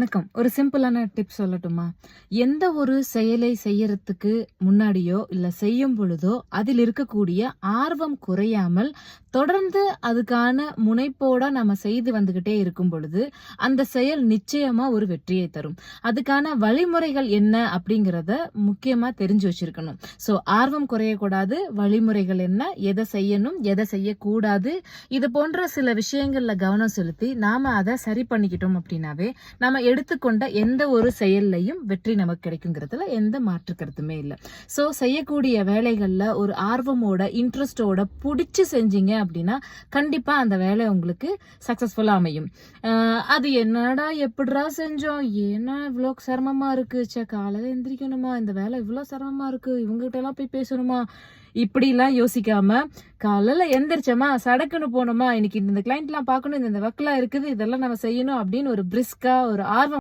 வணக்கம். ஒரு சிம்பிளான டிப் சொல்லட்டுமா? எந்த ஒரு செயலை செய்யறதுக்கு முன்னாடியோ, இல்ல செய்யும் பொழுதோ, அதில் இருக்கக்கூடிய ஆர்வம் குறையாமல், தொடர்ந்து அதுக்கான முனைப்போட நம்ம செய்து வந்துகிட்டே இருக்கும் பொழுது, அந்த செயல் நிச்சயமா ஒரு வெற்றியை தரும். அதுக்கான வழிமுறைகள் என்ன அப்படிங்கிறத முக்கியமா தெரிஞ்சு வச்சிருக்கணும். ஆர்வம் குறையக்கூடாது, வழிமுறைகள் என்ன, எதை செய்யணும், எதை செய்யக்கூடாது, இது போன்ற சில விஷயங்கள்ல கவனம் செலுத்தி, நாம அதை சரி பண்ணிக்கிட்டோம் அப்படின்னாவே, நம்ம எடுத்துக்கொண்ட எந்த ஒரு செயல்லையும் வெற்றி நமக்கு கிடைக்குங்கிறதுல எந்த மாற்று கருத்துமே இல்லை. செய்யக்கூடிய வேலைகள்ல ஒரு ஆர்வமோட, இன்ட்ரெஸ்டோட புடிச்சு செஞ்சீங்க அப்படின்னா கண்டிப்பா அந்த வேலை உங்களுக்கு சக்சஸ்ஃபுல்லா அமையும். அது என்னடா எப்படிடா செஞ்சோம், ஏன்னா இவ்வளோ சிரமமா இருக்கு, காலையில எந்திரிக்கணுமா, இந்த வேலை இவ்வளோ சிரமமா இருக்கு, இவங்ககிட்ட எல்லாம் போய் பேசணுமா, இப்படிலாம் யோசிக்காம காலையில எந்திரிச்சோமா, சடக்குன்னு போனோமா, இன்னைக்கு இந்த கிளைண்ட் எல்லாம் பார்க்கணும், இந்த ஒர்க்லாம் இருக்குது, இதெல்லாம் நம்ம செய்யணும் அப்படின்னு ஒரு பிரிஸ்கா ஒரு ஆர்வம்